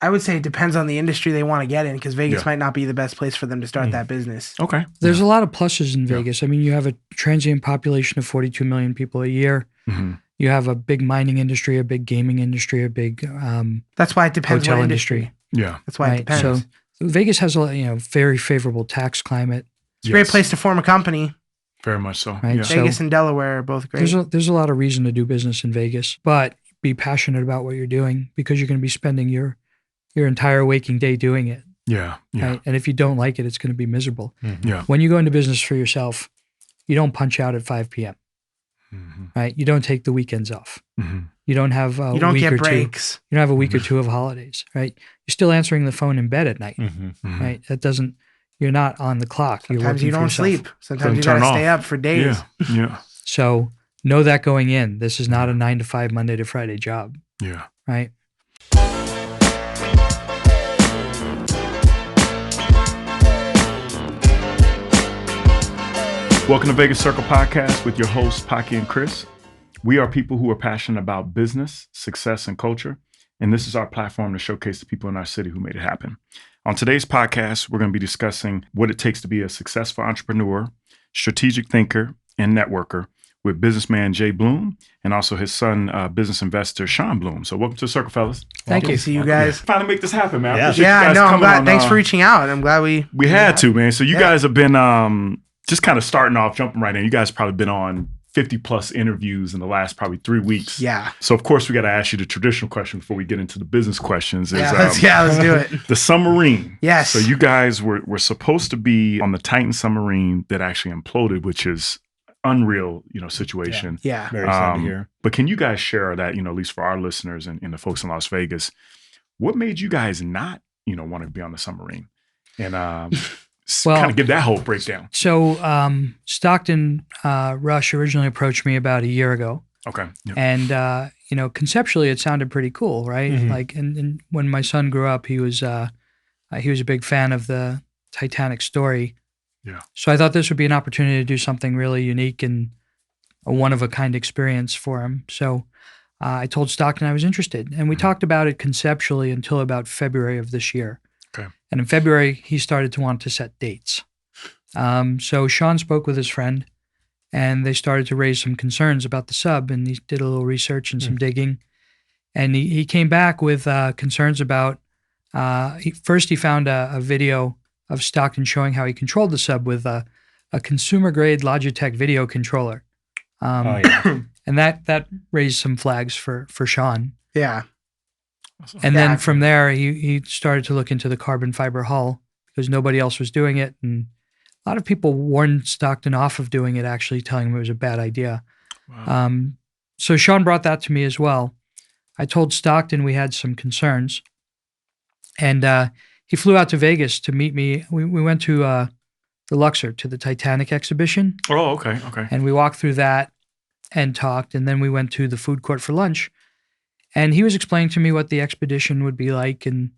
I would say it depends on the industry they want to get in, because Vegas might not be the best place for them to start that business. Okay. There's a lot of pluses in Vegas. I mean, you have a transient population of 42 million people a year. Mm-hmm. You have a big mining industry, a big gaming industry, a big that's why it depends hotel what industry. Yeah. That's why it depends. So Vegas has a very favorable tax climate. It's a great place to form a company. Very much so. Right? Yeah. Vegas and Delaware are both great. There's a lot of reason to do business in Vegas, but be passionate about what you're doing, because you're going to be spending your entire waking day doing it. Yeah. Yeah. Right? And if you don't like it, it's going to be miserable. Mm-hmm. Yeah. When you go into business for yourself, you don't punch out at 5 p.m. Mm-hmm. Right? You don't take the weekends off. Mm-hmm. You don't have you don't week get or breaks. two. You don't have a week or two of holidays, right? You're still answering the phone in bed at night, Mm-hmm. right? You're not on the clock. You're Sometimes you working don't for yourself. sleep. Sometimes you got to stay up for days. Yeah. Yeah. So know that going in. This is not a 9 to 5 Monday to Friday job, Yeah. right? Welcome to Vegas Circle Podcast with your hosts, Paki and Chris. We are people who are passionate about business, success, and culture. And this is our platform to showcase the people in our city who made it happen. On today's podcast, we're going to be discussing what it takes to be a successful entrepreneur, strategic thinker, and networker with businessman Jay Bloom and also his son, business investor Sean Bloom. So welcome to the Circle, fellas. Thank you. See you guys. Finally make this happen, man. Yeah, no, I'm glad. Thanks for reaching out. I'm glad we had to, man. So you guys have been just kind of starting off, jumping right in. You guys probably been on 50 plus interviews in the last probably 3 weeks. Yeah. So of course we got to ask you the traditional question before we get into the business questions. Let's do it. The submarine. Yes. So you guys were supposed to be on the Titan submarine that actually imploded, which is unreal, situation. Yeah. Very sad to hear. But can you guys share that, at least for our listeners and the folks in Las Vegas, what made you guys not, want to be on the submarine? And kind of give that whole breakdown. So Stockton Rush originally approached me about a year ago. Okay. Yep. And, conceptually it sounded pretty cool, right? Mm-hmm. Like, and when my son grew up, he was a big fan of the Titanic story. Yeah. So I thought this would be an opportunity to do something really unique and a one-of-a-kind experience for him. So I told Stockton I was interested. And we talked about it conceptually until about February of this year. Okay. And in February, he started to want to set dates. So Sean spoke with his friend, and they started to raise some concerns about the sub, and he did a little research and some digging. And he came back with concerns about, first he found a video of Stockton showing how he controlled the sub with a consumer-grade Logitech video controller. And that raised some flags for Sean. Yeah. And then from there, he started to look into the carbon fiber hull because nobody else was doing it. And a lot of people warned Stockton off of doing it, actually telling him it was a bad idea. Wow. So Sean brought that to me as well. I told Stockton we had some concerns. And he flew out to Vegas to meet me. We went to the Luxor, to the Titanic exhibition. Oh, okay. Okay. And we walked through that and talked. And then we went to the food court for lunch. And he was explaining to me what the expedition would be like. And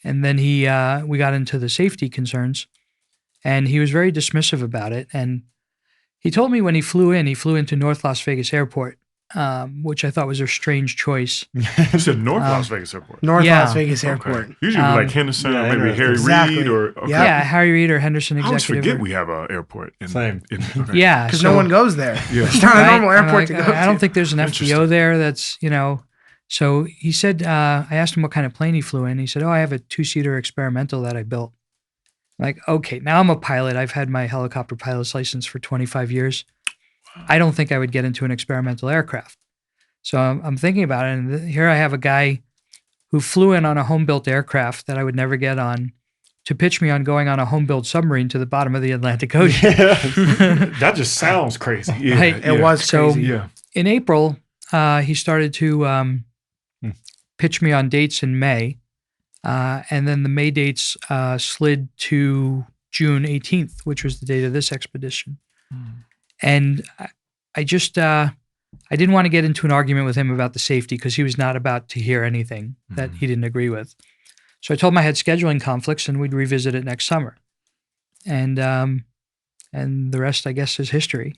then we got into the safety concerns. And he was very dismissive about it. And he told me when he flew into North Las Vegas Airport, which I thought was a strange choice. You said North Las Vegas Airport. Las Vegas Airport. Okay. Usually like Henderson or maybe Harry Reid or... Okay. Yeah, Harry Reid or Henderson I always Executive. forget we have an airport. Same. Okay. Yeah. Because no one goes there. Yeah. It's not a normal airport to go to. I don't think there's an FBO there that's, So he said, I asked him what kind of plane he flew in. He said, I have a 2-seater experimental that I built. I'm like, okay, now I'm a pilot. I've had my helicopter pilot's license for 25 years. Wow. I don't think I would get into an experimental aircraft. So I'm thinking about it. And here I have a guy who flew in on a home-built aircraft that I would never get on to pitch me on going on a home-built submarine to the bottom of the Atlantic Ocean. That just sounds crazy. Yeah, right? It was crazy. So in April, he started to pitch me on dates in May. And then the May dates slid to June 18th, which was the date of this expedition. And I just, I didn't want to get into an argument with him about the safety because he was not about to hear anything that he didn't agree with. So I told him I had scheduling conflicts and we'd revisit it next summer. And the rest, I guess, is history.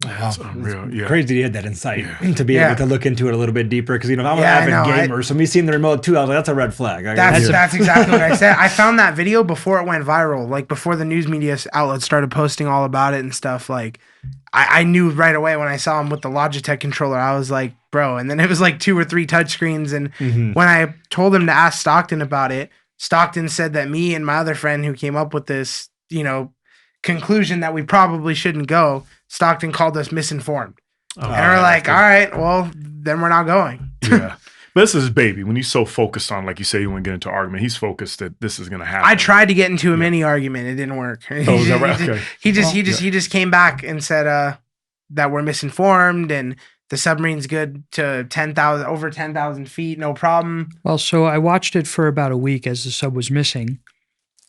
That's unreal. Yeah. Crazy you had that insight to be Yeah. able to look into it a little bit deeper. Because, I'm an Yeah, I know. avid gamer. So me seeing the remote too, I was like, that's a red flag. That's exactly what I said. I found that video before it went viral, like before the news media outlets started posting all about it and stuff. Like, I knew right away when I saw him with the Logitech controller. I was like, bro. And then it was like 2 or 3 touchscreens. And when I told him to ask Stockton about it, Stockton said that me and my other friend who came up with this, conclusion that we probably shouldn't go, Stockton called us misinformed. And we're like, all right, well, then we're not going. Yeah. But this is his baby. When he's so focused on, like you say, you want to get into an argument, he's focused that this is going to happen. I tried to get into a mini argument. It didn't work. Is that right? Okay. He just came back and said that we're misinformed and the submarine's good to over 10,000 feet, no problem. Well, so I watched it for about a week as the sub was missing.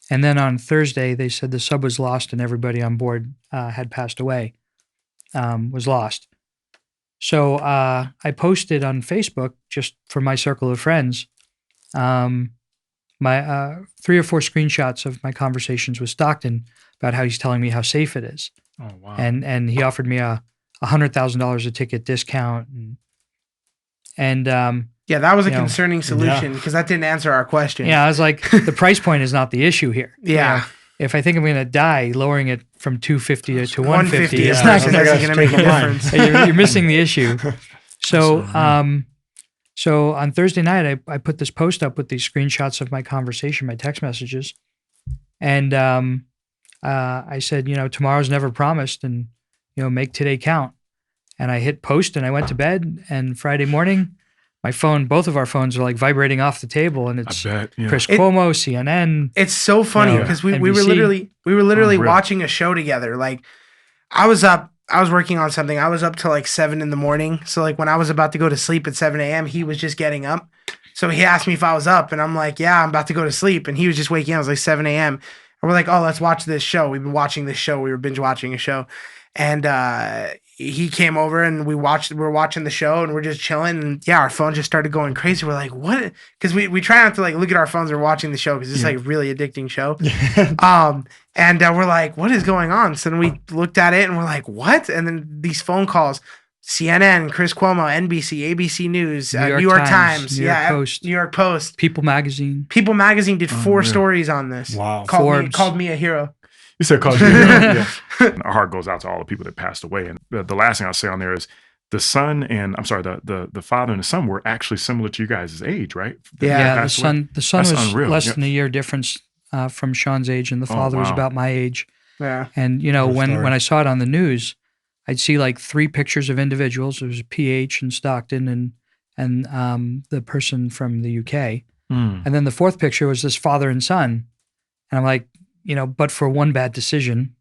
And then on Thursday, they said the sub was lost and everybody on board had passed away, was lost. So I posted on Facebook, just for my circle of friends, my 3 or 4 screenshots of my conversations with Stockton about how he's telling me how safe it is. Oh, wow. And he offered me a $100,000 a ticket discount. And yeah, that was a concerning solution because that didn't answer our question. Yeah, I was like, the price point is not the issue here. Yeah. If I think I'm going to die, lowering it from $250 to $150 is is not not going to make a difference. You're missing the issue. So, so on Thursday night, I put this post up with these screenshots of my conversation, my text messages, and I said, tomorrow's never promised, and make today count. And I hit post, and I went to bed. And Friday morning, my phone, both of our phones are like vibrating off the table, and it's Chris Cuomo, CNN. It's so funny because we were literally watching a show together. Like, I was working on something. I was up till like 7 a.m. So like when I was about to go to sleep at 7 a.m., he was just getting up. So he asked me if I was up, and I'm like, yeah, I'm about to go to sleep. And he was just waking up. It was like 7 a.m. And we're like, oh, let's watch this show. We've been watching this show. We were binge watching a show. And he came over and we're watching the show and we're just chilling. And our phone just started going crazy. We're like, what? Because we try not to like look at our phones when we're watching the show because it's like really addicting show. And we're like, what is going on? So then we looked at it and we're like, what? And then these phone calls, CNN, Chris Cuomo, NBC, ABC News, New York Times, New York Post, People Magazine. People Magazine did 4 stories on this. Wow. Called me a hero. You said called you a hero. Yeah. Our heart goes out to all the people that passed away. And the last thing I'll say on there is the son and the father and the son were actually similar to you guys' age, right? Yeah, the son That's was unreal. less than a year difference from Sean's age, and the father was about my age. Yeah. And when I saw it on the news, I'd see like 3 pictures of individuals. There was PH and Stockton and the person from the UK. And then the 4th picture was this father and son. And I'm like, but for one bad decision,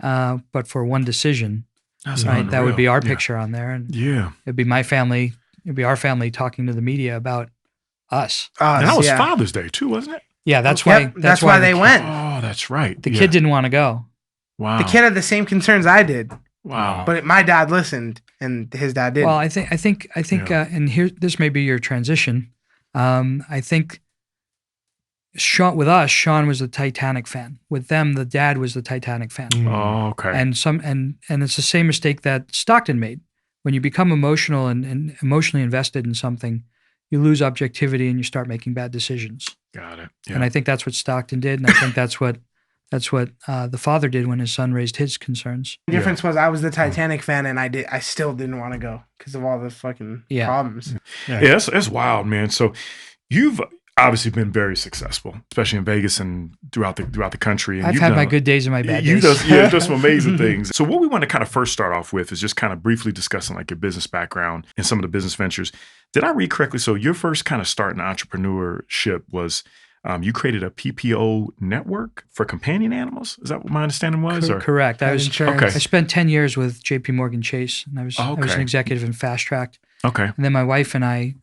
but for one decision, That's right? unreal. That would be our picture on there. And it'd be my family, it'd be our family talking to the media about us. And that was Father's Day too, wasn't it? Yeah, that's why. That's why they went. Oh, that's right. The kid didn't want to go. Wow. The kid had the same concerns I did. Wow. But my dad listened, and his dad didn't. Well, I think, and here, this may be your transition. I think Sean was the Titanic fan. With them, the dad was the Titanic fan. Oh, okay. And it's the same mistake that Stockton made. When you become emotional and emotionally invested in something, you lose objectivity and you start making bad decisions. Got it. Yeah. And I think that's what Stockton did, and I think that's what the father did when his son raised his concerns. The difference was I was the Titanic fan, and I still didn't want to go because of all the fucking problems. Yeah, it's wild, man. So you've obviously been very successful, especially in Vegas and throughout the country. And I've had my good days and my bad days. You've done some amazing things. So what we want to kind of first start off with is just kind of briefly discussing like your business background and some of the business ventures. Did I read correctly? So your first kind of start in entrepreneurship was you created a PPO network for companion animals. Is that what my understanding was? Correct. I spent 10 years with JP Morgan Chase, and I was an executive in Fast Track. Okay. And then my wife and I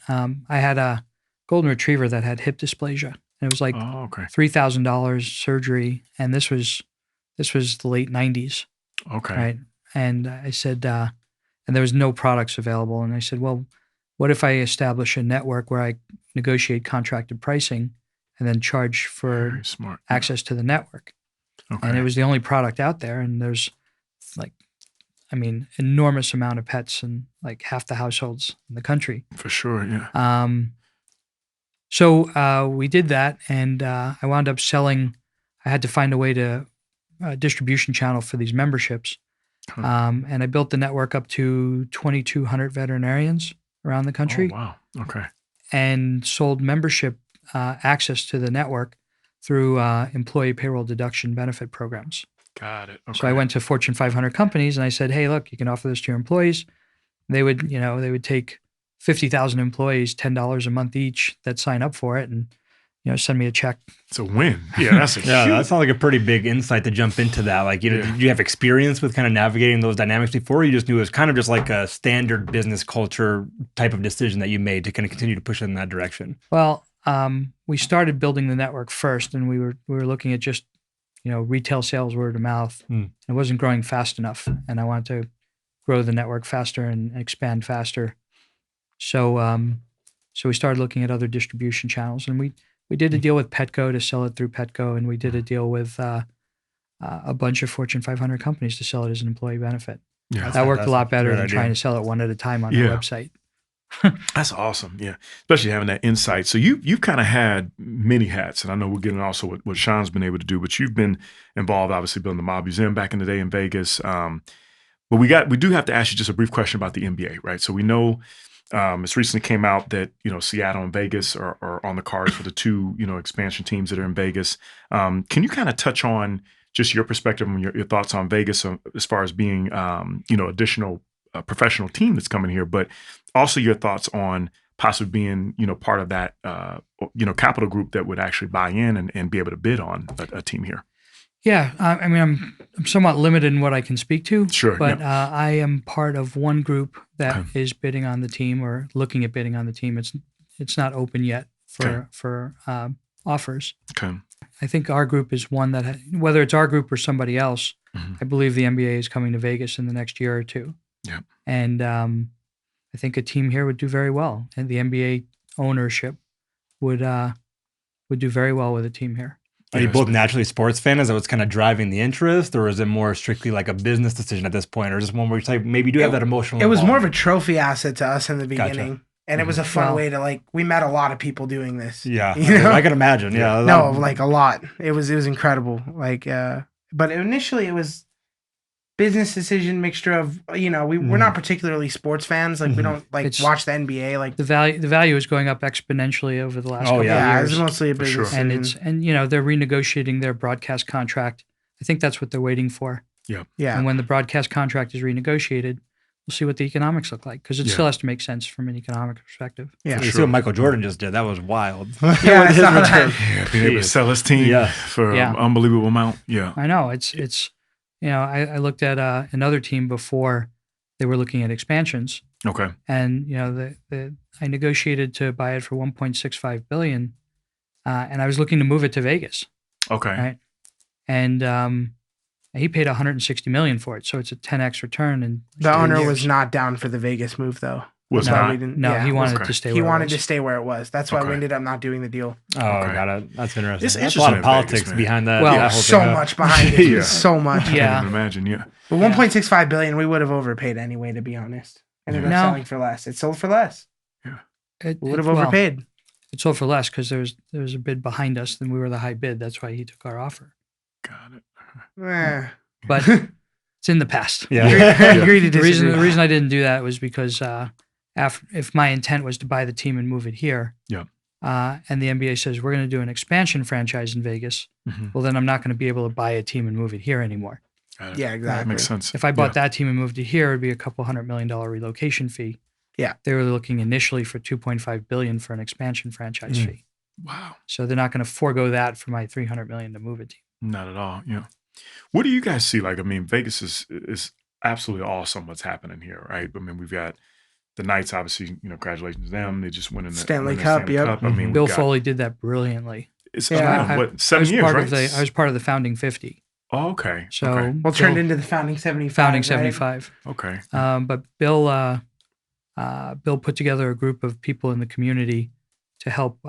had a golden retriever that had hip dysplasia, and it was like $3,000 surgery, and this was the late 90s. Okay. Right. And I said, and there was no products available, and I said, well, what if I establish a network where I negotiate contracted pricing and then charge for access to the network? Okay. And it was the only product out there, and there's like enormous amount of pets in like half the households in the country. For sure, yeah. So we did that, and I wound up selling. I had to find a way to distribution channel for these memberships, and I built the network up to 2,200 veterinarians around the country. Oh, wow. Okay. And sold membership access to the network through employee payroll deduction benefit programs. Got it. Okay. So I went to Fortune 500 companies and I said, "Hey, look, you can offer this to your employees." They would take 50,000 employees, $10 a month each that sign up for it, and send me a check. It's a win. Yeah, that's a Yeah, huge. that sounds like a pretty big insight to jump into that. Like, did you have experience with kind of navigating those dynamics before? Or you just knew it was kind of just like a standard business culture type of decision that you made to kind of continue to push it in that direction? Well, we started building the network first, and we were looking at just retail sales, word of mouth. It wasn't growing fast enough, and I wanted to grow the network faster and expand faster. So we started looking at other distribution channels, and we did a deal with Petco to sell it through Petco, and we did a deal with a bunch of Fortune 500 companies to sell it as an employee benefit. Yeah, that worked a lot better than idea. trying to sell it one at a time on our website. That's awesome. Yeah. Especially having that insight. So you've kind of had many hats, and I know we're getting also what Sean's been able to do, but you've been involved, obviously building the Mob Museum back in the day in Vegas. But we do have to ask you just a brief question about the NBA, right? So we know it's recently came out that, Seattle and Vegas are on the cards for the two, expansion teams that are in Vegas. Can you kind of touch on just your perspective and your thoughts on Vegas as far as being, additional professional team that's coming here, but also your thoughts on possibly being, part of that, capital group that would actually buy in and be able to bid on a team here? Yeah, I'm somewhat limited in what I can speak to. Sure, but I am part of one group that is bidding on the team or looking at bidding on the team. It's not open yet for offers. Okay. I think our group is one that, whether it's our group or somebody else, I believe the NBA is coming to Vegas in the next year or two. Yeah. And I think a team here would do very well, and the NBA ownership would do very well with a team here. Are you both naturally sports fans? Is that what's kind of driving the interest, or is it more strictly like a business decision at this point, or just one where you maybe you do have that emotional? It was more of a trophy asset to us in the beginning. Gotcha. And it was a fun way to we met a lot of people doing this. Yeah, I can imagine. Yeah, no, a lot. It was incredible. But initially it was business decision mixture of we're not particularly sports fans. We don't watch the NBA. The value is going up exponentially over the last couple of years. Yeah, it's mostly a business decision. And they're renegotiating their broadcast contract. I think that's what they're waiting for. Yeah. And when the broadcast contract is renegotiated, we'll see what the economics look like, because it still has to make sense from an economic perspective. Yeah, you see what Michael Jordan just did. That was wild. Yeah, being able to sell his team for an unbelievable amount. Yeah, I know. It's I looked at another team before they were looking at expansions. Okay. And I negotiated to buy it for $1.65 billion, and I was looking to move it to Vegas. Okay. Right. And he paid $160 million for it, so it's a 10x return. And the owner was not down for the Vegas move, though. He wanted to stay. He wanted to stay where it was. That's why we ended up not doing the deal. Oh, got it. That's interesting. It's That's a lot of politics Vegas, behind that. Well, so much behind it. So much. I can't even imagine. Yeah. But $1.65 billion, we would have overpaid anyway, to be honest. Ended up selling for less. It sold for less. Yeah. We would have overpaid. It sold for less because there was a bid behind us, and we were the high bid. That's why he took our offer. Got it. But it's in the past. Yeah. Agree to disagree. The reason I didn't do that was because if my intent was to buy the team and move it here, and the NBA says we're going to do an expansion franchise in Vegas, well, then I'm not going to be able to buy a team and move it here anymore. Yeah, exactly. That makes sense. If I bought that team and moved it here, it'd be a couple $100 million relocation fee. Yeah. They were looking initially for $2.5 billion for an expansion franchise fee. Wow. So they're not going to forego that for my $300 million to move a team. Not at all. Yeah. What do you guys see? Vegas is absolutely awesome what's happening here, right? We've got the Knights, obviously, congratulations to them. They just won in the Stanley Cup. Bill Foley did that brilliantly. It's 7 years, right? I was part of the founding 50. Oh, okay. So Well, turned into the founding 75. Founding 75. Okay. But Bill put together a group of people in the community to help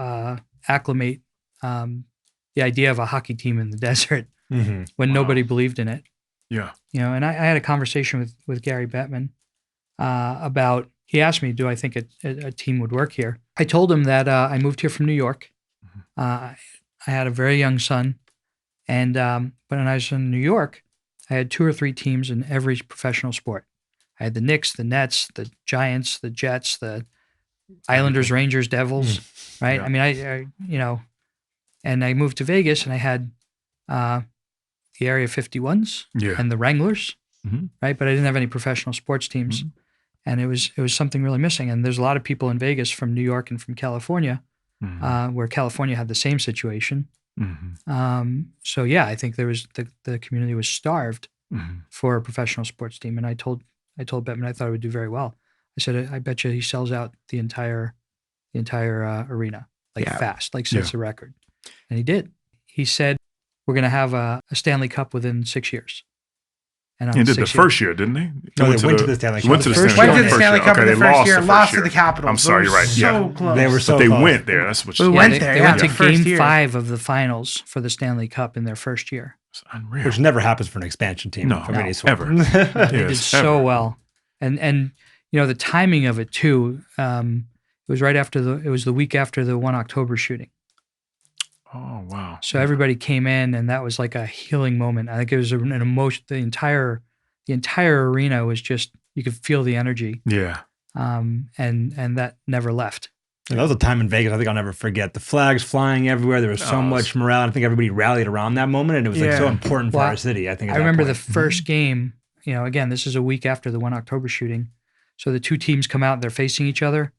acclimate the idea of a hockey team in the desert when nobody believed in it. Yeah. And I had a conversation with Gary Bettman about, he asked me, do I think a team would work here? I told him that I moved here from New York. I had a very young son. And when I was in New York, I had 2 or 3 teams in every professional sport. I had the Knicks, the Nets, the Giants, the Jets, the Islanders, Rangers, Devils, right? Yeah. I mean, and I moved to Vegas and I had the Area 51s and the Wranglers, right? But I didn't have any professional sports teams. And it was something really missing. And there's a lot of people in Vegas from New York and from California, where California had the same situation. So yeah, I think there was the community was starved for a professional sports team. And I told Bettman I thought it would do very well. I said, I bet you he sells out the entire arena, fast, sets a record. And he did. He said, we're going to have a Stanley Cup within 6 years. And he did the first year, didn't they? No, they went to the Stanley Cup. Went to the Stanley Cup in the first year, lost to the Capitals. I'm sorry, you're right. So close. They were so But they close. went there. That's what We went there. They went to first Game year. 5 of the finals for the Stanley Cup in their first year. It's unreal. Which never happens for an expansion team. No, from any sort. ever. They did so well. And the timing of it too, it was the week after the 1 October shooting. Oh, wow. So everybody came in and that was like a healing moment. I think it was an emotion. The entire arena was just, you could feel the energy. Yeah. And that never left. And that was a time in Vegas I think I'll never forget. The flags flying everywhere. There was so much morale. I think everybody rallied around that moment, and it was so important for our city. I think. I remember the first game. Again, this is a week after the 1 October shooting. So the 2 teams come out, they're facing each other,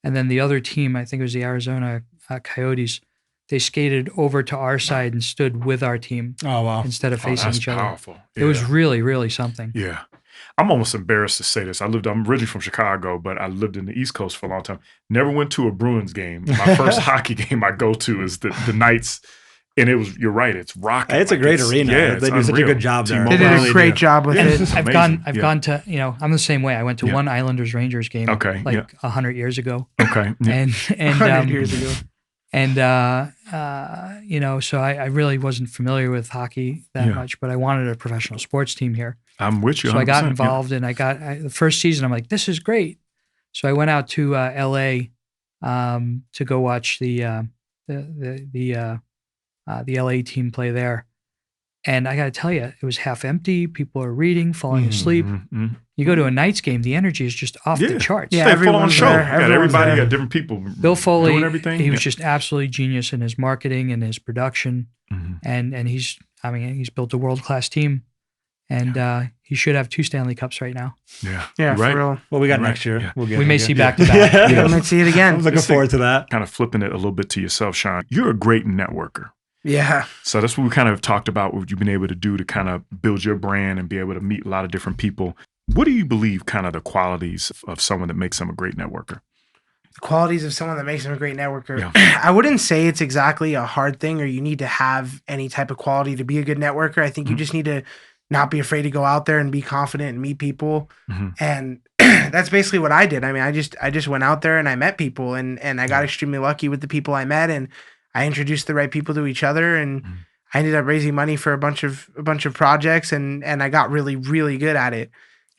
and then the other team, I think it was the Arizona Coyotes, they skated over to our side and stood with our team. Oh wow! Instead of facing each other. Powerful. It was really, really something. Yeah. I'm almost embarrassed to say this. I'm originally from Chicago, but I lived in the East Coast for a long time. Never went to a Bruins game. My first hockey game I go to is the Knights. And you're right, it's rocking. It's a great arena. Yeah, they do such a good job there. They did a great job with it. I've gone to, I'm the same way. I went to one Islanders Rangers game 100 years ago. Okay. Yeah. And 100 years ago. And, so I really wasn't familiar with hockey that much, but I wanted a professional sports team here. I'm with you. So I got involved and the first season, I'm like, this is great. So I went out to LA to go watch the LA team play there. And I got to tell you, it was half empty. People are reading, falling asleep. You go to a Knights game, the energy is just off the charts. Yeah, everyone's show. there. Everybody got different people. Bill Foley, doing everything. He was just absolutely genius in his marketing and his production. And he's built a world-class team. And he should have 2 Stanley Cups right now. Yeah, right. for real. Well, we got next year. Yeah. We may see back-to-back. We might see it again. I'm looking forward to that. Kind of flipping it a little bit to yourself, Sean. You're a great networker. Yeah. So that's what we kind of talked about, what you've been able to do to kind of build your brand and be able to meet a lot of different people. What do you believe kind of the qualities of someone that makes them a great networker? The qualities of someone that makes them a great networker. Yeah. I wouldn't say it's exactly a hard thing or you need to have any type of quality to be a good networker. I think you just need to not be afraid to go out there and be confident and meet people. And that's basically what I did. I mean, I just went out there and I met people and I got extremely lucky with the people I met, and I introduced the right people to each other, and I ended up raising money for a bunch of projects, and I got really, really good at it.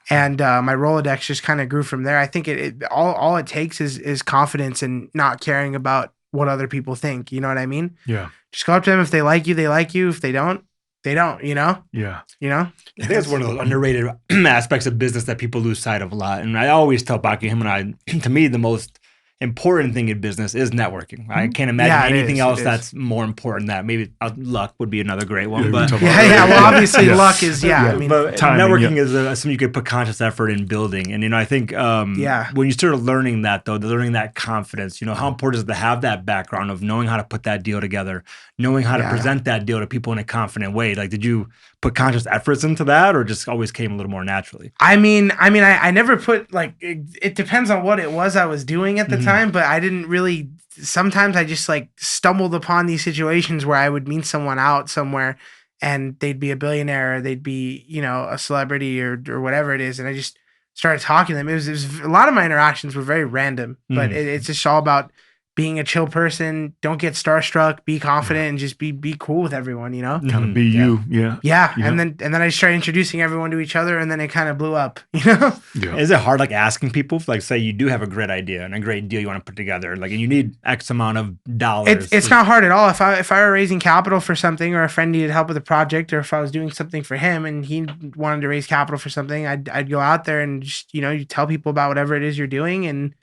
And my Rolodex just kind of grew from there. I think all it takes is confidence and not caring about what other people think. You know what I mean? Yeah. Just go up to them. If they like you, they like you. If they don't, they don't, Yeah. I think that's one of those underrated aspects of business that people lose sight of a lot. And I always tell Paki, him and I, to me, the most important thing in business is networking. I can't imagine anything else that's more important than that. Maybe luck would be another great one. But well, obviously luck is, I mean, but timing, networking is something you could put conscious effort in building. And, I think when you start learning that, though, learning that confidence, how important is it to have that background of knowing how to put that deal together, knowing how to present that deal to people in a confident way? Like, did you put conscious efforts into that, or just always came a little more naturally? I never put it depends on what it was I was doing at the time, but I didn't really, sometimes I just stumbled upon these situations where I would meet someone out somewhere and they'd be a billionaire or they'd be, a celebrity or whatever it is. And I just started talking to them. It was a lot of my interactions were very random, but it's just all about being a chill person, don't get starstruck, be confident, and just be cool with everyone, you know? Kind of be you. Yeah. Yeah. And then I started introducing everyone to each other, and then it kind of blew up, you know? Yeah. Is it hard, like asking people, like say you do have a great idea and a great deal you want to put together, like, and you need X amount of dollars? It's not hard at all. If I were raising capital for something, or a friend needed help with a project, or if I was doing something for him and he wanted to raise capital for something, I'd go out there and just, you know, you tell people about whatever it is you're doing and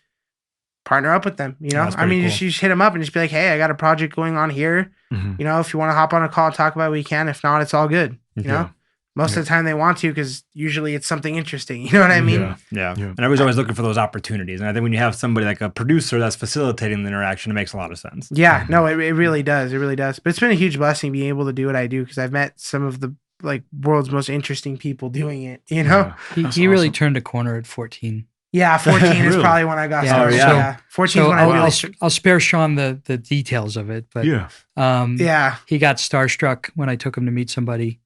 partner up with them, you know? I mean, cool. you just hit them up and just be like, hey, I got a project going on here. You know, if you want to hop on a call and talk about it, we can. If not, it's all good. You know? Most of the time they want to, because usually it's something interesting. You know what I mean? Yeah. And I was always looking for those opportunities. And I think when you have somebody like a producer that's facilitating the interaction, it makes a lot of sense. Yeah, no, it really does. It really does. But it's been a huge blessing being able to do what I do, because I've met some of the like world's most interesting people doing it, you know? Yeah, he really turned a corner at 14. Yeah, 14 is probably when I got started. Yeah. 14 is when I'll spare Sean the details of it, but he got starstruck when I took him to meet somebody,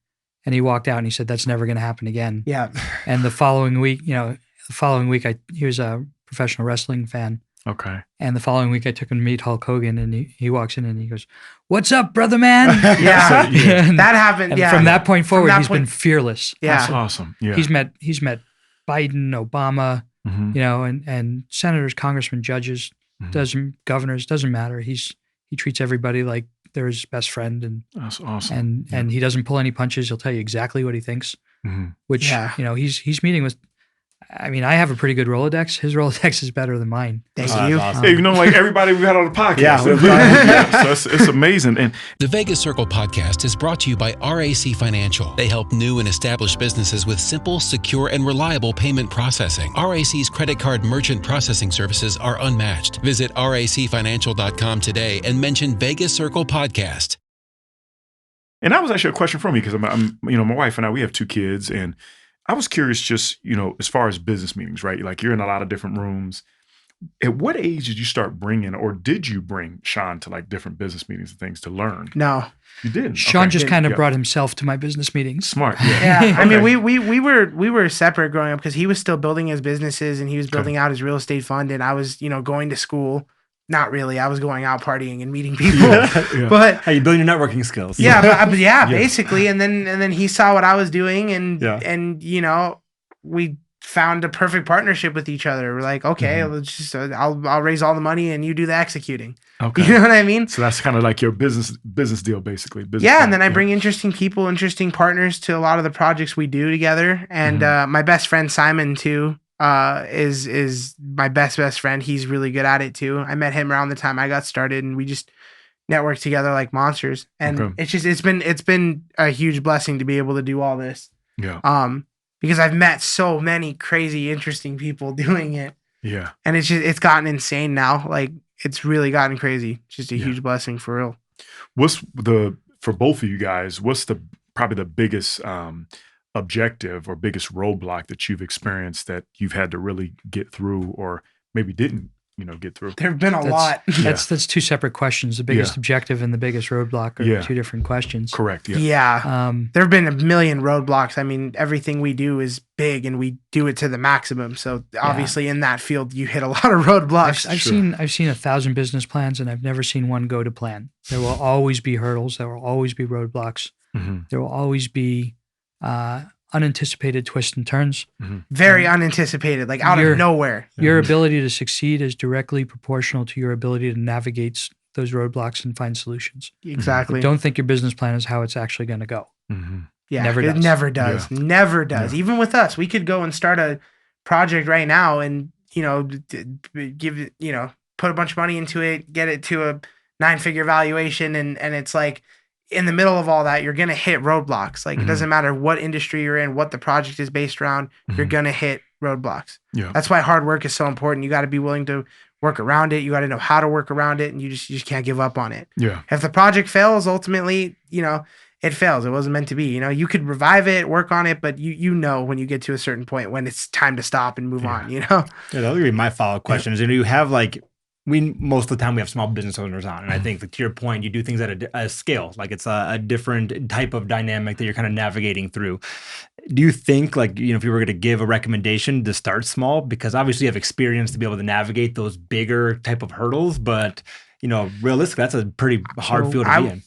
and he walked out and he said, "That's never going to happen again." Yeah. And the following week, he was a professional wrestling fan. Okay. And the following week, I took him to meet Hulk Hogan, and he walks in and he goes, "What's up, brother man?" Yeah, that happened. And from that point forward, he's been fearless. Yeah, that's awesome. Yeah, he's met Biden, Obama, you know, and senators, congressmen, judges, governors, doesn't matter. He treats everybody like they're his best friend, and that's awesome. And he doesn't pull any punches. He'll tell you exactly what he thinks. Which you know, he's meeting with. I mean, I have a pretty good Rolodex. His Rolodex is better than mine. Thank you. Awesome. You know, like everybody we've had on the podcast. So it's amazing. And the Vegas Circle podcast is brought to you by RAC Financial. They help new and established businesses with simple, secure, and reliable payment processing. RAC's credit card merchant processing services are unmatched. Visit racfinancial.com today and mention Vegas Circle Podcast. And that was actually a question for me, because I'm you know, my wife and I, we have 2 kids, and I was curious, just, you know, as far as business meetings, right? Like, you're in a lot of different rooms. At what age did you start bringing, or did you bring Sean to like different business meetings and things to learn? No. You didn't? Sean just kind of brought himself to my business meetings. Smart. Yeah. Yeah. I mean, we were separate growing up, because he was still building his businesses and he was building out his real estate fund, and I was, you know, going to school. Not really. I was going out partying and meeting people. But hey, you build your networking skills. Yeah, basically. And then he saw what I was doing, and you know, we found a perfect partnership with each other. We're like, okay, let's just I'll raise all the money and you do the executing. Okay. You know what I mean? So that's kind of like your business deal, basically. And then I bring interesting people, interesting partners to a lot of the projects we do together. And my best friend Simon too. Is my best friend. He's really good at it too. I met him around the time I got started, and we just networked together like monsters. And it's been a huge blessing to be able to do all this. Yeah. Because I've met so many crazy, interesting people doing it. Yeah. And it's gotten insane now. Like, it's really gotten crazy. It's just a huge blessing for real. For both of you guys, what's probably the biggest objective or biggest roadblock that you've experienced that you've had to really get through, or maybe didn't, you know, get through? There've been a lot. That's 2 separate questions. The biggest objective and the biggest roadblock are 2 different questions. Correct. Yeah. There've been a million roadblocks. I mean, everything we do is big, and we do it to the maximum. So obviously in that field, you hit a lot of roadblocks. I've seen 1,000 business plans, and I've never seen one go to plan. There will always be hurdles. There will always be roadblocks. There will always be unanticipated twists and turns. Very unanticipated, like out of nowhere. Your ability to succeed is directly proportional to your ability to navigate those roadblocks and find solutions. Exactly. But don't think your business plan is how it's actually going to go. Yeah, it never does. Yeah. Never does. Yeah. Even with us, we could go and start a project right now and, you know, give it, you know, put a bunch of money into it, get it to a 9-figure valuation, and it's like, in the middle of all that, you're going to hit roadblocks. Like, it doesn't matter what industry you're in, what the project is based around, you're going to hit roadblocks. Yeah. That's why hard work is so important. You got to be willing to work around it. You got to know how to work around it, and you just can't give up on it. Yeah. If the project fails, ultimately, you know, it fails. It wasn't meant to be. You know, you could revive it, work on it, but you know when you get to a certain point when it's time to stop and move on, you know? Yeah, that would be my follow-up question is, do you have like, most of the time we have small business owners on, and I think, like, to your point, you do things at a scale, like it's a different type of dynamic that you're kind of navigating through. Do you think, like, if you were going to give a recommendation to start small, because obviously you have experience to be able to navigate those bigger type of hurdles, but realistically, that's a pretty hard field to be in.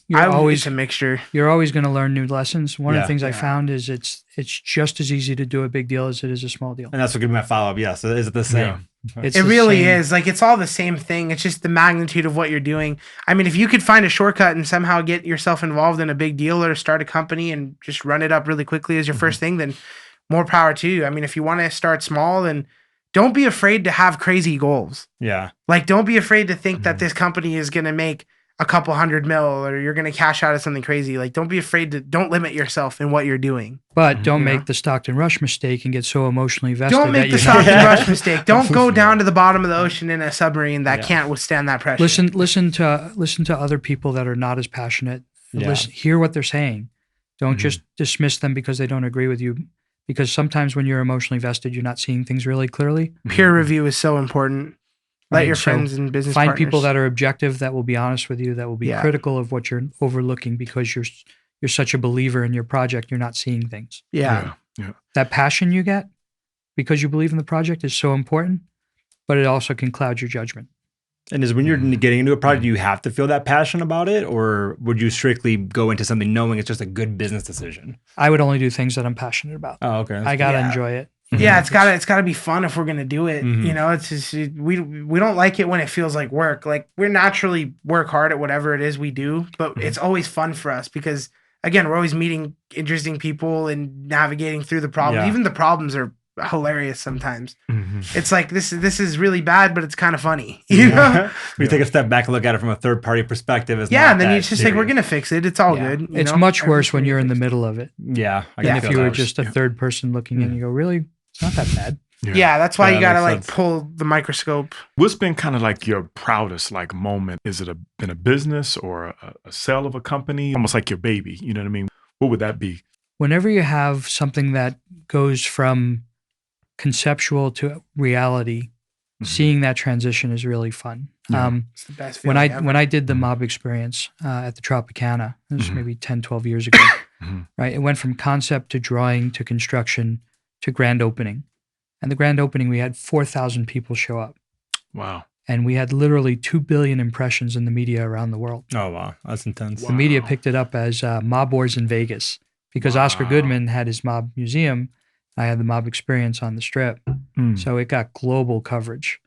It's a mixture. You're always going to learn new lessons. One of the things I found is it's just as easy to do a big deal as it is a small deal. And that's what gave me my follow-up. Yeah. So is it the same? Yeah. It really is. Like, it's all the same thing. It's just the magnitude of what you're doing. I mean, if you could find a shortcut and somehow get yourself involved in a big deal or start a company and just run it up really quickly as your first thing, then more power to you. I mean, if you want to start small, then don't be afraid to have crazy goals. Yeah. Like, don't be afraid to think that this company is going to make a couple $100 million or you're going to cash out of something crazy. Like, don't be afraid don't limit yourself in what you're doing. But don't make the Stockton Rush mistake and get so emotionally vested. Don't make the Stockton Rush mistake. Don't go down to the bottom of the ocean in a submarine that can't withstand that pressure. Listen to other people that are not as passionate. Hear what they're saying. Don't just dismiss them because they don't agree with you. Because sometimes when you're emotionally vested, you're not seeing things really clearly. Peer review is so important. Let your friends and business find partners. people that are objective, that will be honest with you, that will be critical of what you're overlooking because you're such a believer in your project, you're not seeing things. Yeah. That passion you get because you believe in the project is so important, but it also can cloud your judgment. And is when you're getting into a project, do you have to feel that passion about it, or would you strictly go into something knowing it's just a good business decision? I would only do things that I'm passionate about. Oh, okay. I gotta enjoy it. Yeah, it's gotta be fun if we're gonna do it. It's just, we don't like it when it feels like work. Like, we're naturally work hard at whatever it is we do, but it's always fun for us because, again, we're always meeting interesting people and navigating through the problems. Yeah. Even the problems are hilarious sometimes. It's like this is really bad, but it's kind of funny. You know? We take a step back and look at it from a third party perspective. And then it's just like, we're gonna fix it. It's all good. It's much worse when you're in the middle of it. Yeah. And if you were just a third person looking in, you go, really? It's not that bad. Yeah, that's why you gotta like pull the microscope. What's been kind of like your proudest like moment? Is it been a business or a sale of a company? Almost like your baby, you know what I mean? What would that be? Whenever you have something that goes from conceptual to reality, seeing that transition is really fun. It's the best feeling ever. When I did the mob experience at the Tropicana, this was maybe 10, 12 years ago, right? It went from concept to drawing to construction to grand opening. And the grand opening, we had 4,000 people show up. Wow. And we had literally 2 billion impressions in the media around the world. Oh, wow. That's intense. The media picked it up as Mob Wars in Vegas because Oscar Goodman had his mob museum. I had the mob experience on the Strip. So it got global coverage.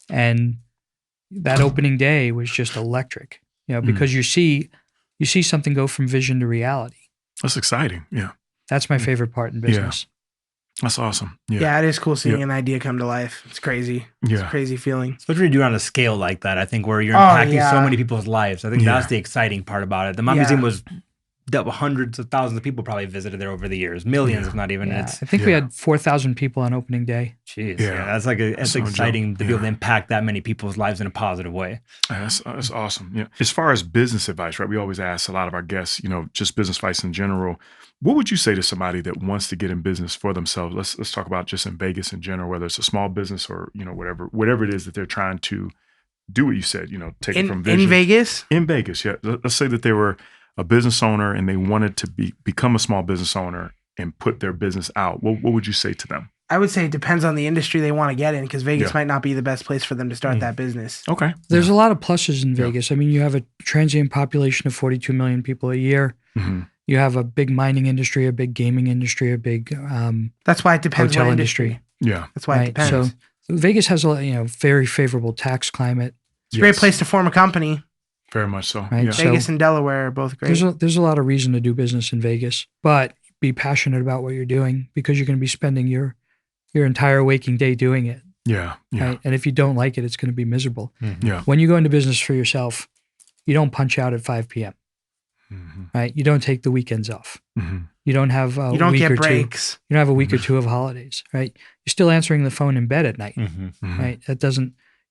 And that opening day was just electric, because you see something go from vision to reality. That's exciting. Yeah. That's my favorite part in business. That's awesome. Yeah, it is cool seeing an idea come to life. It's crazy. It's a crazy feeling. Especially when you do it on a scale like that, I think, where you're impacting so many people's lives. I think that's the exciting part about it. The Mob Museum was dealt with hundreds of thousands of people probably visited there over the years, millions, if not even. I think we had 4,000 people on opening day. Jeez, that's like it's exciting to be able to impact that many people's lives in a positive way. That's awesome. Yeah. As far as business advice, right? We always ask a lot of our guests, just business advice in general. What would you say to somebody that wants to get in business for themselves? Let's talk about just in Vegas in general, whether it's a small business or whatever it is that they're trying to do. What you said, take it from vision. In Vegas. In Vegas, yeah. Let's say that they were a business owner and they wanted to become a small business owner and put their business out. What would you say to them? I would say it depends on the industry they want to get in, because Vegas might not be the best place for them to start that business. Okay. There's a lot of pluses in Vegas. I mean, you have a transient population of 42 million people a year. You have a big mining industry, a big gaming industry, a big that's why it depends hotel on industry. Yeah. That's why it depends. So Vegas has a very favorable tax climate. It's a great place to form a company. Very much so. Right? Yeah. Vegas and Delaware are both great. There's a lot of reason to do business in Vegas, but be passionate about what you're doing, because you're going to be spending your entire waking day doing it. Yeah. Right? And if you don't like it, it's going to be miserable. Yeah. When you go into business for yourself, you don't punch out at 5 p.m. Right? You don't take the weekends off. You don't have a you don't week get or breaks. Two. You don't have a week or two of holidays, right? You're still answering the phone in bed at night, right?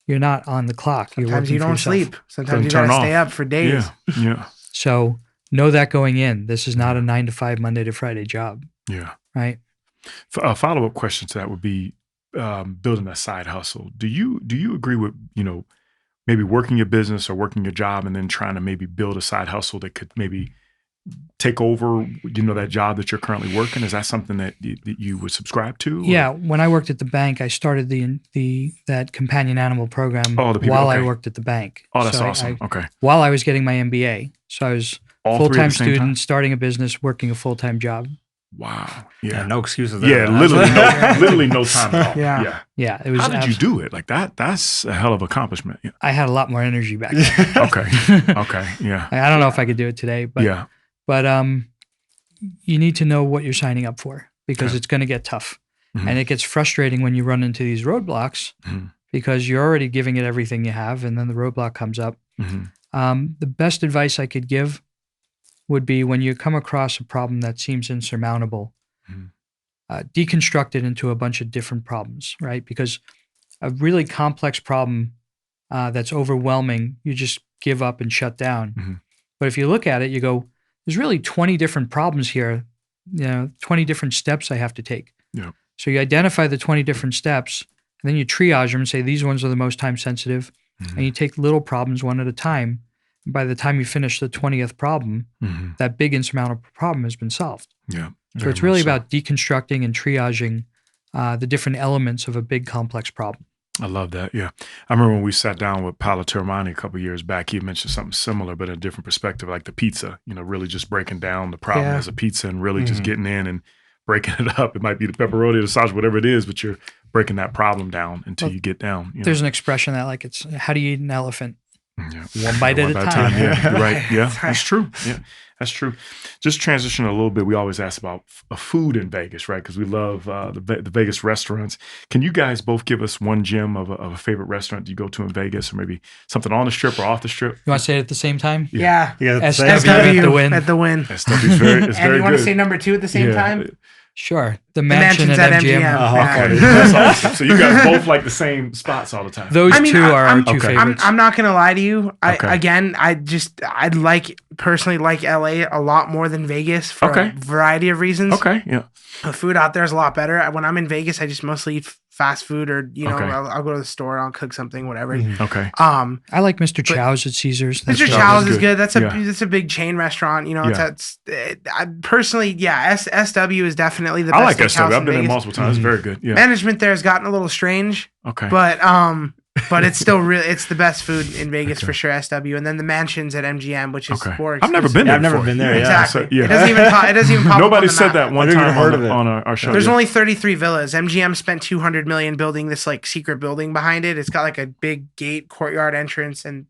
You're not on the clock. Sometimes you don't sleep. Sometimes you gotta stay up for days. Yeah. So know that going in. This is not a 9 to 5 Monday to Friday job. Yeah. Right. A follow-up question to that would be building a side hustle. Do you agree with maybe working your business or working your job and then trying to maybe build a side hustle that could maybe take over, that job that you're currently working? Is that something that you would subscribe to? Yeah. When I worked at the bank, I started that companion animal program while I worked at the bank. Oh, that's awesome. Okay. While I was getting my MBA. So I was full-time student, starting a business, working a full-time job. Wow. Yeah. No excuses there. Yeah, literally no time at all. Yeah. It was. How did you do it? Like that's a hell of an accomplishment. Yeah. I had a lot more energy back then. Okay. Yeah. I don't know if I could do it today, but you need to know what you're signing up for, because it's going to get tough. Mm-hmm. And it gets frustrating when you run into these roadblocks because you're already giving it everything you have, and then the roadblock comes up. Mm-hmm. The best advice I could give would be, when you come across a problem that seems insurmountable, deconstruct it into a bunch of different problems, right? Because a really complex problem that's overwhelming, you just give up and shut down. Mm-hmm. But if you look at it, you go, there's really 20 different problems here, 20 different steps I have to take. Yeah. So you identify the 20 different steps, and then you triage them and say, these ones are the most time sensitive. Mm-hmm. And you take little problems one at a time. By the time you finish the 20th problem, that big insurmountable problem has been solved. Yeah. So it's really about deconstructing and triaging the different elements of a big complex problem. I love that. Yeah. I remember when we sat down with Paolo Termani a couple of years back, he mentioned something similar, but in a different perspective, like the pizza, really just breaking down the problem as a pizza and really just getting in and breaking it up. It might be the pepperoni, the sausage, whatever it is, but you're breaking that problem down until you get down. There's an expression that it's, how do you eat an elephant? Yeah. One bite at a time. Yeah, you're right. Yeah, that's true. Yeah, that's true. Just transition a little bit. We always ask about food in Vegas, right? Because we love the Vegas restaurants. Can you guys both give us one gem of a favorite restaurant you go to in Vegas, or maybe something on the strip or off the strip? You want to say it at the same time? Yeah. SW at the win. At the win. SW is very good. And you want to say number 2 at the same time? Sure. The mansions at MGM. Okay. That's awesome. So you guys both like the same spots all the time. Those two are our two favorites. I'm not going to lie to you. I'd personally like LA a lot more than Vegas for a variety of reasons. Okay. Yeah. The food out there is a lot better. When I'm in Vegas, I just mostly eat fast food, or I'll go to the store, I'll cook something, whatever. Mm-hmm. Okay. I like Mr. Chow's at Caesars. Mr. Chow's is good. That's a big chain restaurant. I personally, SW is definitely the best. I like SW. I've been there multiple times. It's very good. Yeah. Management there has gotten a little strange. Okay. But it's still it's the best food in Vegas for sure. SW, and then the mansions at MGM, which is more. I've never been there. I've never been there. Exactly. It doesn't even pop. Nobody said that one time on our show. There's only 33 villas. MGM spent $200 million building this secret building behind it. It's got a big gate, courtyard entrance, and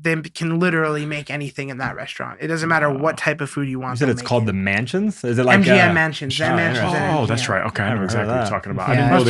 they can literally make anything in that restaurant. It doesn't matter what type of food you want. You said it's called the Mansions? Is it like MGM Mansions? Oh, that's right. Okay, I know exactly what you're talking about. Yeah. Most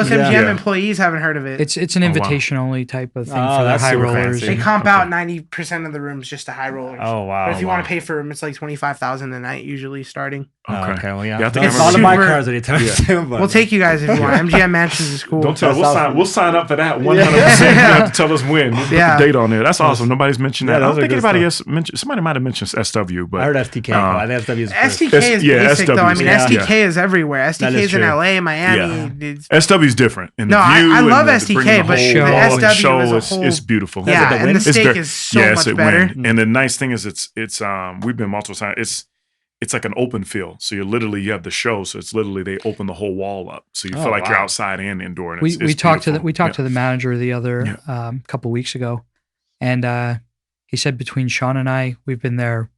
MGM employees haven't heard of it. It's an invitation only type of thing for the high rollers. They comp out 90% of the rooms just to high rollers. Oh wow! But if you want to pay for them, it's like $25,000 a night usually starting. Okay. Well, yeah. It's all of my cars that he tells me. We'll take you guys if you want. MGM Mansions is cool. Don't tell. We'll sign up for that 100%. You have to tell us when. We'll put the date on there. That's awesome. Nobody's mentioned that. I don't think anybody else mentioned. Somebody might have mentioned SW, but I heard STK. I think SW is STK is basic though. I mean, STK is everywhere. STK is in LA, Miami. SW is different. I love STK, but the SW as a whole, it's beautiful. Yeah, and the steak is so much better. And the nice thing is, it's we've been multiple times. It's like an open field. So you have the show. So it's literally, they open the whole wall up. So you feel like you're outside and indoor. And we talked to the manager the other couple weeks ago, and he said between Sean and I, we've been there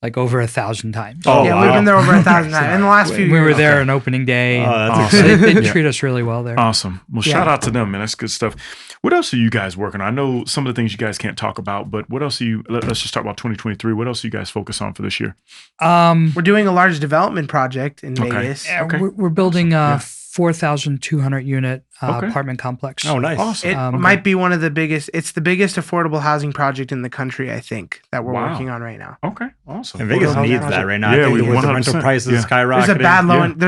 like over 1,000 times. Oh, yeah, we've been there over 1,000 times in the last few years. We were there on opening day. Oh, that's awesome. They treat us really well there. Awesome. Well, shout out to them, man. That's good stuff. What else are you guys working on? I know some of the things you guys can't talk about, but what else let's just talk about 2023. What else are you guys focus on for this year? We're doing a large development project in Vegas. We're building 4,200 unit apartment complex. Oh, nice. Awesome. It might be one of the biggest. It's the biggest affordable housing project in the country, I think, that we're working on right now. Okay, awesome. And Vegas needs that right now. Yeah, I think with the rental prices skyrocketing.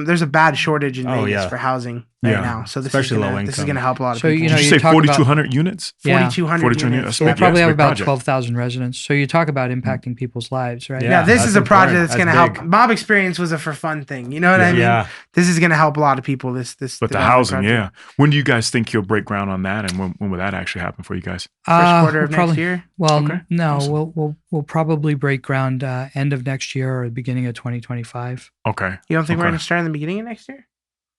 There's a bad shortage in Vegas for housing right now. So this is going to help a lot of people. Did you say 4,200 units? 4,200 units. We probably have about 12,000 residents. So you talk about impacting people's lives, right? Yeah, this is a project that's going to help. Mob Experience was a for fun thing. You know what I mean? Yeah. This is going to help a lot of people. This but the housing, project. When do you guys think you'll break ground on that, and when will that actually happen for you guys? First quarter of next year. Well, no, awesome. we'll probably break ground end of next year or the beginning of 2025. Okay. You don't think we're going to start in the beginning of next year?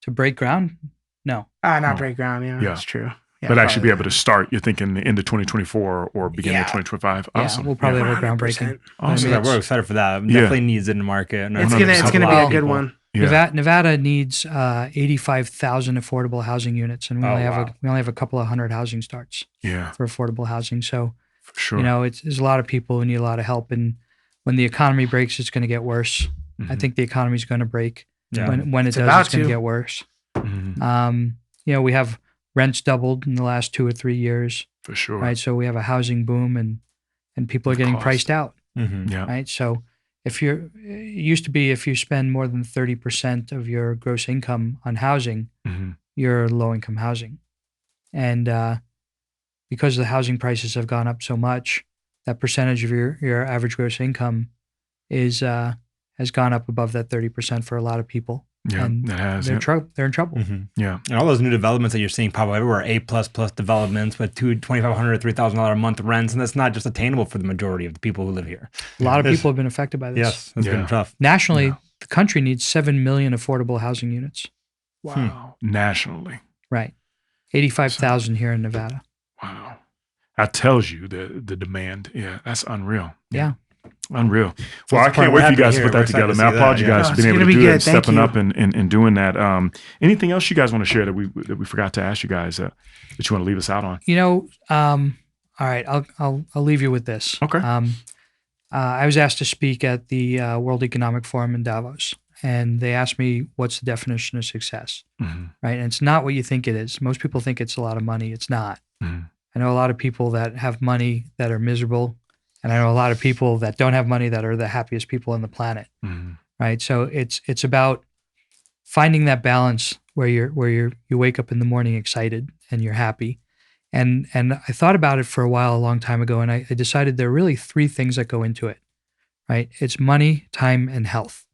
To break ground? No. Not break ground. Yeah, that's true. Yeah, but actually be able to start, you're thinking the end of 2024 or beginning of 2025. Awesome. Yeah, we'll probably have a groundbreaking. Awesome. We're excited for that. Definitely needs it in the market. It's gonna be a good one. Yeah. Nevada needs 85,000 affordable housing units, and we only have a couple of hundred housing starts. For affordable housing. So, for sure, there's a lot of people who need a lot of help, and when the economy breaks, it's going to get worse. Mm-hmm. I think the economy is going to break. Yeah. When it does, it's going to get worse. Mm-hmm. We have rents doubled in the last 2 or 3 years. For sure. Right. So we have a housing boom and people are getting priced out. Mm-hmm. Yeah. Right. So it used to be if you spend more than 30% of your gross income on housing, you're low income housing. And because the housing prices have gone up so much, that percentage of your average gross income has gone up above that 30% for a lot a people. Yeah, and it has. They're in trouble. Mm-hmm. Yeah, and all those new developments that you're seeing pop up everywhere, A++ developments with $2,500 to $3,000 a month rents, and that's not just attainable for the majority of the people who live here. A lot of people have been affected by this. Yes, it's been tough. Nationally, the country needs 7 million affordable housing units. Wow. Nationally, right? 85,000 here in Nevada. Wow, that tells you the demand. Yeah, that's unreal. Yeah. Unreal. Well, I can't wait for you guys to put that together, man. I applaud you guys for being able to do that and stepping up and doing that. Anything else you guys want to share that we forgot to ask you guys that you want to leave us out on? All right, I'll leave you with this. Okay. I was asked to speak at the World Economic Forum in Davos, and they asked me, what's the definition of success? Mm-hmm. Right? And it's not what you think it is. Most people think it's a lot of money. It's not. Mm-hmm. I know a lot of people that have money that are miserable. And I know a lot of people that don't have money that are the happiest people on the planet, right? So it's about finding that balance where you wake up in the morning excited and you're happy. And I thought about it for a while, a long time ago, and I decided there are really 3 things that go into it, right? It's money, time, and health.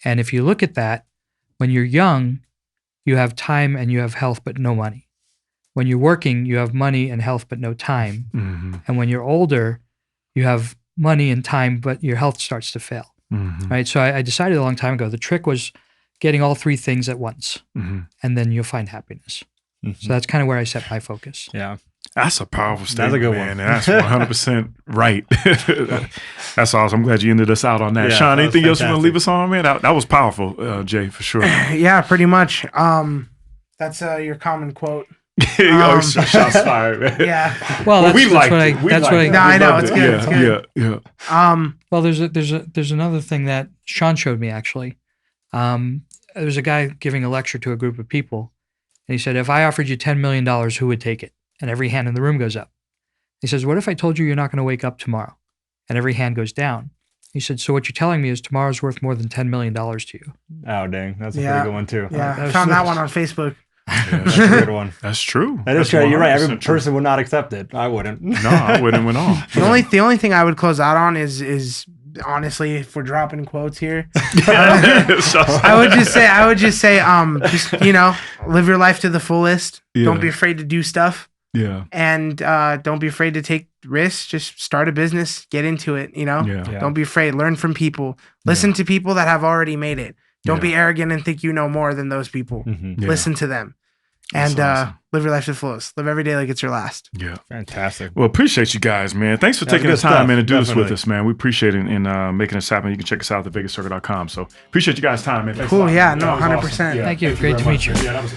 And if you look at that, when you're young, you have time and you have health, but no money. When you're working, you have money and health, but no time. Mm-hmm. And when you're older, you have money and time, but your health starts to fail, right? So I decided a long time ago, the trick was getting all 3 things at once, and then you'll find happiness. So that's kind of where I set my focus. Yeah. That's a powerful statement, that's a good man. one. That's 100% right. That's awesome. I'm glad you ended us out on that. Yeah, Sean, anything fantastic. else you want to leave us on, man? That was powerful, Jay, for sure. Yeah, pretty much. That's your common quote. Shots fired, man. Yeah. Well, we liked it. No, I know it's good. It's good. Yeah. Well, there's another thing that Sean showed me actually. There was a guy giving a lecture to a group of people, and he said, "If I offered you $10 million, who would take it?" And every hand in the room goes up. He says, "What if I told you you're not going to wake up tomorrow?" And every hand goes down. He said, "So what you're telling me is tomorrow's worth more than $10 million to you." Oh, dang. That's a pretty good one too. Yeah, I found that one on Facebook. Yeah, that's a good one. That's true. That is true. You're right. Every person would not accept it. I wouldn't. No, I wouldn't at all. The only thing I would close out on is honestly, if we're dropping quotes here, I would just say, live your life to the fullest. Yeah. Don't be afraid to do stuff. Yeah. And don't be afraid to take risks. Just start a business, get into it. Yeah. Don't be afraid. Learn from people. Listen to people that have already made it. Don't be arrogant and think you know more than those people. Mm-hmm. Yeah. Listen to them. And awesome. Live your life to the fullest. Live every day like it's your last. Yeah. Fantastic. Well, appreciate you guys, man. Thanks for taking the time, man, to do this with us, man. We appreciate it and making this happen. You can check us out at thevegascircle.com. So appreciate you guys' time, man. Thanks cool. a lot, yeah. man. No, 100%. Awesome. Yeah. Thank you. Great to meet you. Yeah, that was